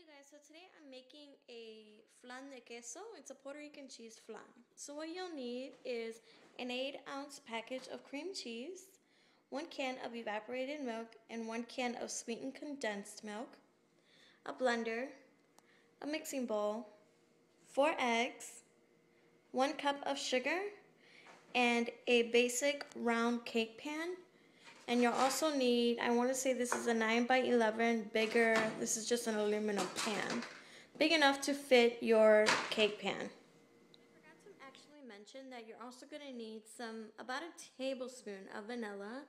Guys, so today I'm making a flan de queso. It's a Puerto Rican cheese flan. So what you'll need is an 8-ounce package of cream cheese, 1 can of evaporated milk, and 1 can of sweetened condensed milk, a blender, a mixing bowl, 4 eggs, 1 cup of sugar, and a basic round cake pan. And you'll also need, I want to say this is a 9x11, bigger, this is just an aluminum pan, big enough to fit your cake pan. I forgot to actually mention that you're also going to need about a tablespoon of vanilla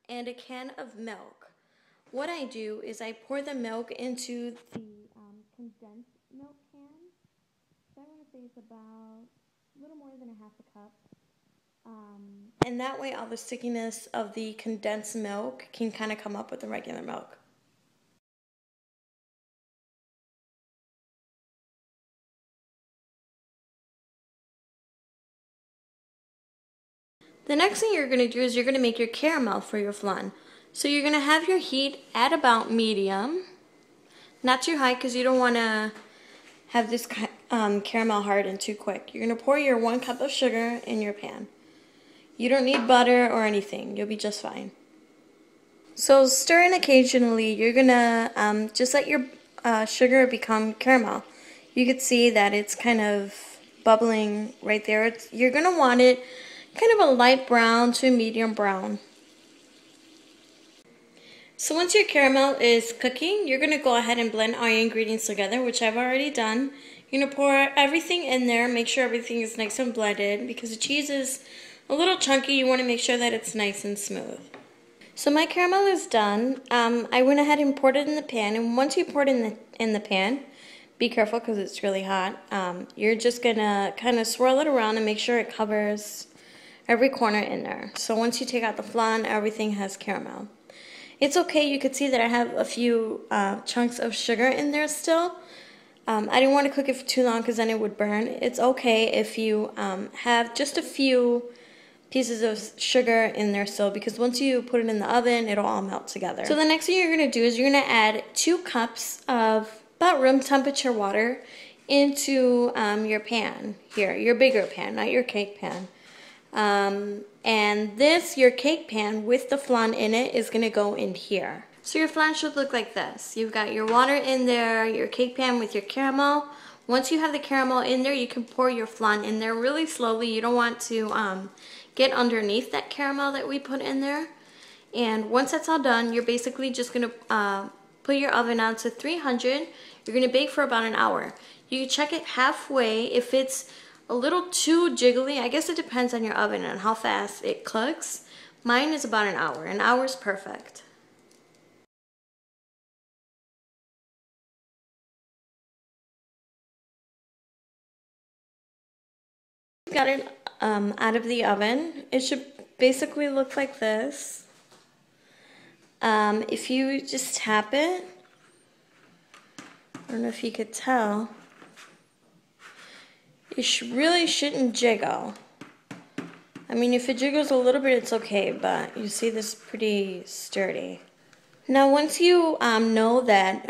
and a can of milk. What I do is I pour the milk into the condensed milk can. So I want to say it's about a little more than a half a cup. And that way all the stickiness of the condensed milk can kind of come up with the regular milk. The next thing you're going to do is you're going to make your caramel for your flan. So you're going to have your heat at about medium, not too high because you don't want to have this caramel harden too quick. You're going to pour your 1 cup of sugar in your pan. You don't need butter or anything. You'll be just fine. So stirring occasionally, you're going to just let your sugar become caramel. You can see that it's kind of bubbling right there. You're going to want it kind of a light brown to a medium brown. So once your caramel is cooking, you're going to go ahead and blend all your ingredients together, which I've already done. You're going to pour everything in there, make sure everything is nice and blended because the cheese is a little chunky. You want to make sure that it's nice and smooth. So my caramel is done. I went ahead and poured it in the pan, and once you pour it in the pan, be careful because it's really hot. You're just gonna kind of swirl it around and make sure it covers every corner in there. So once you take out the flan, everything has caramel. It's okay. You could see that I have a few chunks of sugar in there still. I didn't want to cook it for too long because then it would burn. It's okay if you have just a few pieces of sugar in there still, because once you put it in the oven, it'll all melt together. So the next thing you're going to do is you're going to add 2 cups of about room temperature water into your pan here, your bigger pan, not your cake pan. And your cake pan with the flan in it is going to go in here. So your flan should look like this. You've got your water in there, your cake pan with your caramel. Once you have the caramel in there, you can pour your flan in there really slowly. You don't want to get underneath that caramel that we put in there. And once that's all done, you're basically just going to put your oven on to 300. You're going to bake for about an hour. You can check it halfway. If it's a little too jiggly, I guess it depends on your oven and how fast it cooks. Mine is about an hour. An hour is perfect. Got it out of the oven. It should basically look like this. If you just tap it, I don't know if you could tell, it really shouldn't jiggle. I mean, if it jiggles a little bit, it's okay, but you see this is pretty sturdy. Now, once you know that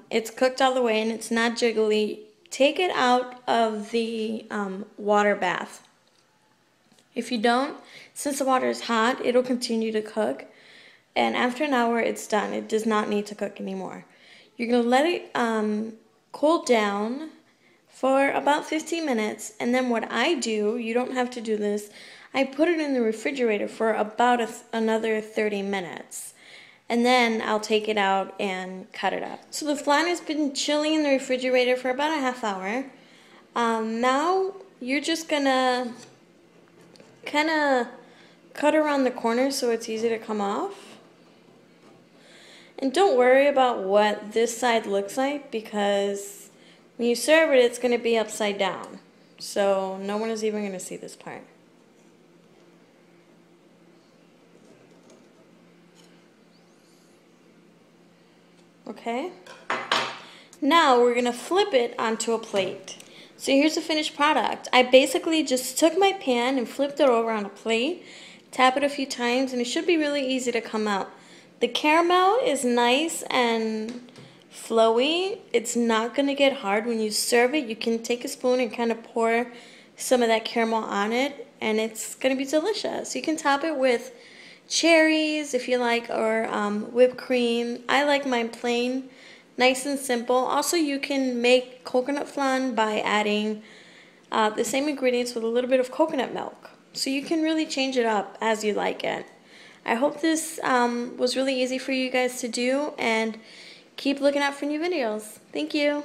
it's cooked all the way and it's not jiggly, take it out of the water bath. If you don't, since the water is hot, it'll continue to cook. And after an hour, it's done. It does not need to cook anymore. You're going to let it cool down for about 15 minutes. And then what I do, you don't have to do this, I put it in the refrigerator for about another 30 minutes. And then I'll take it out and cut it up. So the flan has been chilling in the refrigerator for about a half hour. Now you're just going to kind of cut around the corners so it's easy to come off. And don't worry about what this side looks like, because when you serve it, it's going to be upside down. So no one is even going to see this part. Okay? Now we're going to flip it onto a plate. So here's the finished product. I basically just took my pan and flipped it over on a plate, tap it a few times, and it should be really easy to come out. The caramel is nice and flowy. It's not going to get hard when you serve it. You can take a spoon and kind of pour some of that caramel on it, and it's going to be delicious. You can top it with cherries if you like, or whipped cream. I like mine plain, nice and simple. Also, you can make coconut flan by adding the same ingredients with a little bit of coconut milk. So you can really change it up as you like it. I hope this was really easy for you guys to do, and keep looking out for new videos. Thank you.